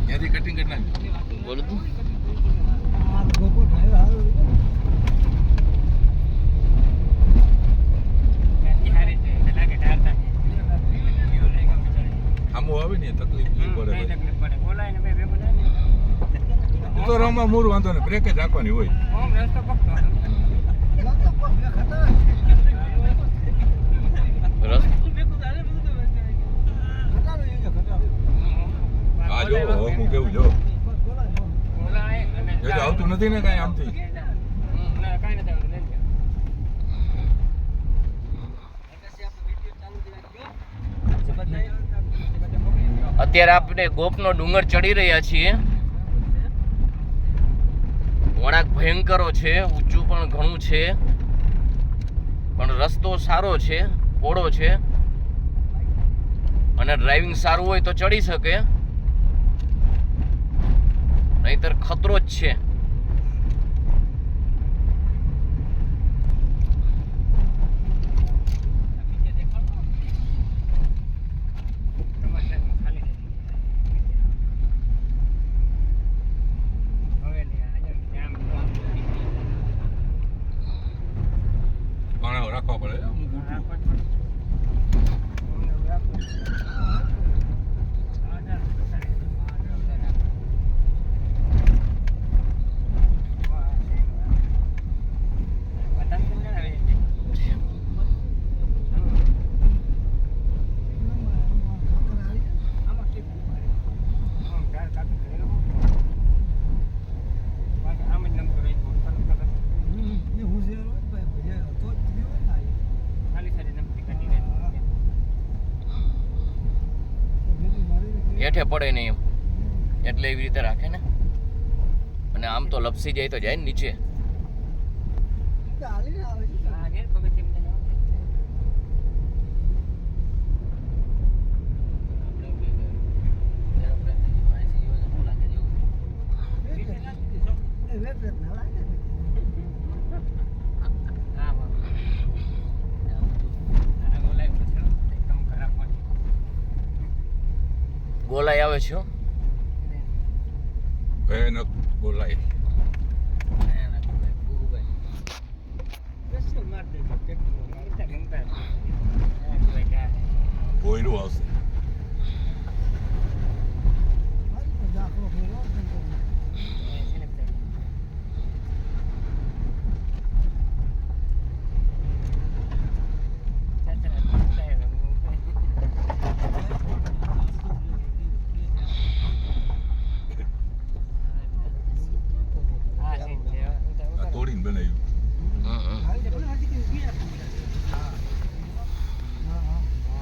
ત્યાંથી કટિંગ કરી નાખજો. બોલું તું આમો આવે ને તકલીફ પડે. તો રમવા મૂળ વાંધો ને બ્રેક જ રાખવાની હોય. હા જો હું કેવું જો આવતું નથી ને કઈ આમથી. અત્યારે આપણે ગોપનો ડુંગર ચડી રહ્યા છીએ. વળાંક ભયંકરો છે, ઊંચું પણ ઘણું છે, પણ રસ્તો સારો છે, પહોળો છે અને ડ્રાઇવિંગ સારું હોય તો ચડી શકે, નહીતર ખતરો જ છે. રાખવા પડે. હેઠે પડે નહીં એમ એટલે એવી રીતે રાખે ને. અને આમ તો લપસી જાય તો જાય ને નીચે. ગોલાઈ આવે છે. ભયાનક ગોલાઈ. કોયરું આવશે. તોડીને બનાવ્યું.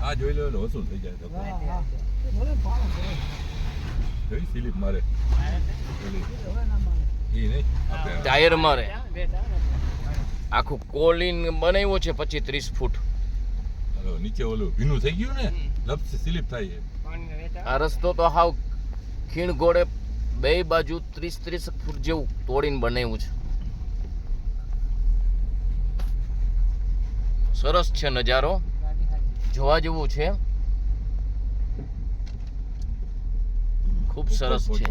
આ જોઈ લો વસૂલ થઈ જાય તો જોઈ સ્લીપ મારે ટાયર મારે. આખું કોલિન બનાવ્યો છે 25-30 ફૂટ. નીચે ઓલું ભીનું થઈ ગયું ને લપસે સ્લીપ થાય. આ રસ્તો તો હાવ ખીણ ગોળે બે બાજુ 30-30 ફૂટ જેવું તોડીને બનાવ્યું છે. સરસ છે, નજારો જોવા જેવું છે, ખૂબ સરસ છે.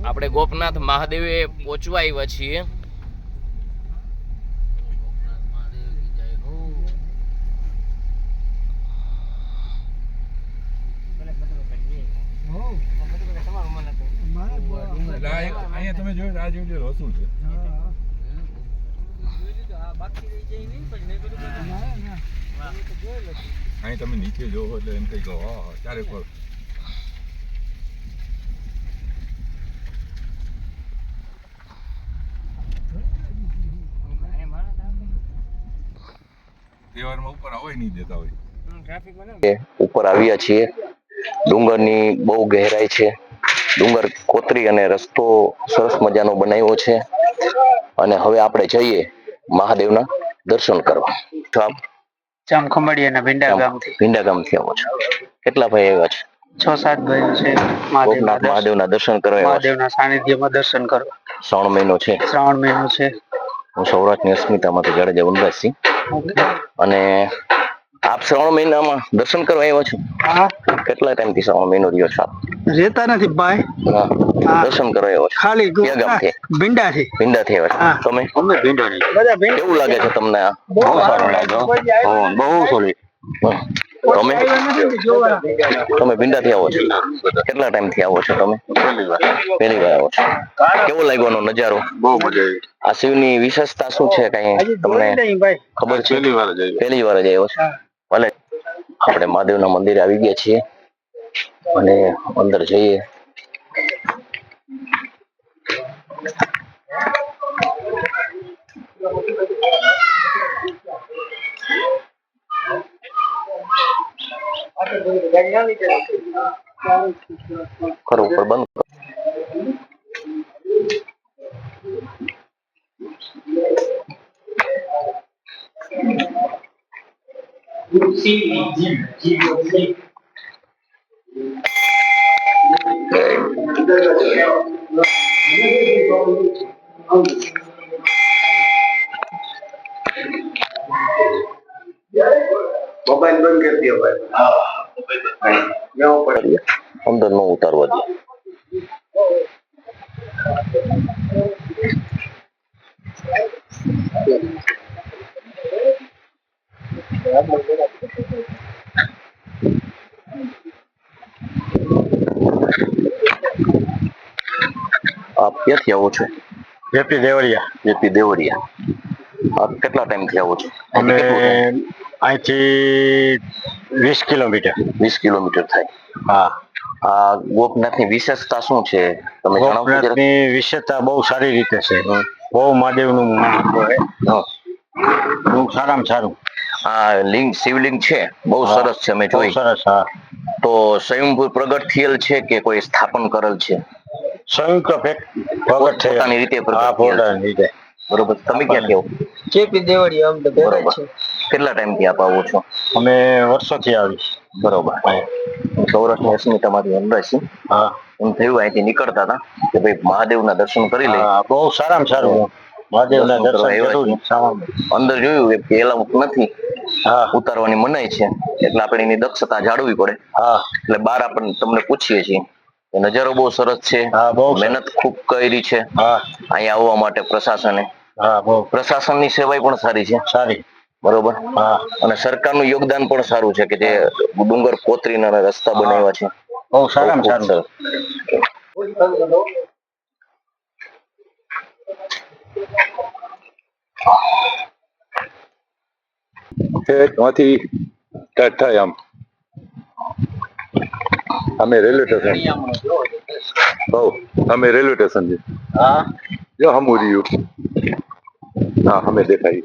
આપણે ગોપનાથ મહાદેવે પહોંચવા આવ્યા છીએ. અહીંયા તમે જોયું આ જોઈ લો વસૂલ છે. અહીં તમે નીચે જોવો એટલે એમ કઈ કહો ચારે પર તહેવારમાં ઉપર આવવા નહીં દેતા હોય. ઉપર આવ્યા છીએ. ડુંગરની બહુ ગહેરાઈ છે. ડુંગર કોતરી અને રસ્તો સરસ મજાનો બનાવ્યો છે. અને હવે આપણે જઈએ મહાદેવના દર્શન કરવા. જામખંભાળિયાના ભીંડા ગામથી ભીંડા ગામથી આવો છો? કેટલા ભાઈ આવ્યા છે? 6-7 ભાઈઓ છે. ગોપનાથ મહાદેવના દર્શન કરવા આવ્યા છો? મહાદેવના સાનિધ્યમાં દર્શન કરવા. શ્રાવણ મહિનો છે. શ્રાવણ મહિનો છે. હું સૌરાષ્ટ્રની અસ્મિતામાંથી જાડેજા વનરાજસિંહ. અને આપ શ્રાવણ મહિનામાં દર્શન કરવા આવ્યા છો? હા. કેટલા ટાઈમથી શ્રાવણ મહિનો રહ્યો છો આપ? રહેતા નથી ભાઈ. હા. દર્શન કરવા આવ્યા છો? ખાલી કયા ગામથી? ભીંડાથી. ભીંડાથી આવ્યા છો? તમે? અમે ભીંડાથી. બધા ભીંડા. કેવું લાગે છે તમને આ? બહુ સારું લાગે. બહુ સોલિડ. તમે ભીંડાથી આવો છો? કેટલા ટાઈમથી આવો છો તમે? પહેલી વાર આવો છો. કેવો લાગ્યો આનો નજારો? બહુ મજા આવી. આ શિવની વિશેષતા શું છે કઈ તમને ખબર છે? પહેલી વાર જ આવ્યો છે. ભલે આપણે મહાદેવના મંદિરે આવી ગયા છીએ અને અંદર જઈએ. કરો ઉપર બંધ કરો. મોબાઈલ બંધ કરી દો ભાઈ. અંદર નો ઉતારવા દે. આપ ક્યાંથી આવો છો? જેપી દેવરિયા. જેપી દેવરિયા. આપ કેટલા ટાઈમથી આવો છો? અમે અહીંથી 20 કિલોમીટર. 20 કિલોમીટર થાય. હા. આ ગોપનાથની વિશેષતા શું છે તમે જણાવશો? ગોપનાથની વિશેષતા બહુ સારી રીતે છે. બહુ મહાદેવનું મહત્વ છે. બહુ સારામાં સારું. આ લિંગ શિવલિંગ છે બહુ સરસ છે. અમે જોઈ. સરસ. હા. તો સ્વયંભૂ પ્રગટ થયેલ છે કે કોઈ સ્થાપન કરેલ છે? સંયુક્ત પ્રગટ છે. પોતાની રીતે હા, પ્રગટ થયેલ પોતાની રીતે. બરોબર. તમે ક્યાં કેવો? જેપી દેવળિયા અમને ભેગા બરોબર. છે. કેટલા ટાઈમથી આપ આવો છો? અમે વર્ષોથી આવી. બરોબર. હું સૌરાષ્ટ્રની અસ્મિતામાંથી વનરાજસિંહ. હા. એમ થયું અહીંથી નીકળતા હતા કે ભાઈ મહાદેવના દર્શન કરી લઈએ. બહુ સારામાં સારું. મહાદેવના દર્શન જરૂરી. અંદર જોયું કે એલાઉટ નથી. હા. ઉતારવાની મનાઈ છે એટલે આપણે એની દક્ષતા જાળવવી પડે. હા. એટલે બહાર આપણે તમને પૂછીએ છીએ. નજારો બહુ સરસ છે. મહેનત ખૂબ કરી છે અહીંયા આવવા માટે પ્રશાસને. પ્રશાસનની સેવાય પણ સારી છે. સારી. બરોબર. અને સરકારનું યોગદાન પણ સારું છે કે જે ડુંગર કોતરીના રસ્તા બનાવ્યા છે. બહુ સારામાં સારું. ત્યાંથી સ્ટાર્ટ થાય આમ. અમે રેલવે સ્ટેશન. અમે રેલવે સ્ટેશન છે. હા. જો હમું રહ્યું. હા અમે દેખાય.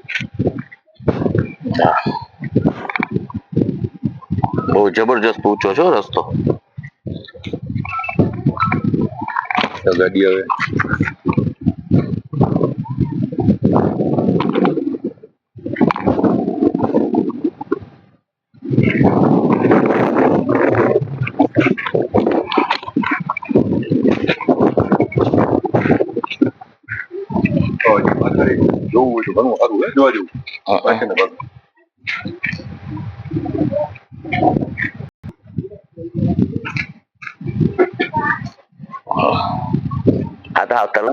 બહુ જબરજસ્ત ઊંચો છો રસ્તો. ગાડી હવે જોવું હોય તો ઘણું સારું હે જોવા જેવું. આવતા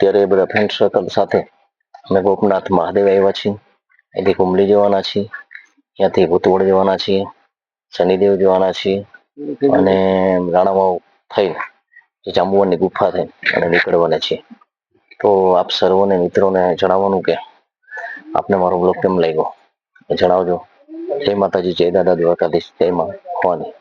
અત્યારે બધા ફ્રેન્ડ સર્કલ સાથે અમે ગોપનાથ મહાદેવ આવ્યા છીએ, અહીંથી કુંબલી જવાના છીએ, ત્યાંથી ભૂતવડ જવાના છીએ, શનિદેવ જવાના છીએ અને રાણાવાવ થઈને જે જાંબુવનની ગુફા થઈ અને નીકળવાના છીએ. તો આપ સર્વોને મિત્રોને જણાવવાનું કે આપને મારો બ્લોગ કેમ લાગ્યો એ જણાવજો. જય માતાજી, જય દાદા દ્વારકાધીશ, જય માં ભવાની.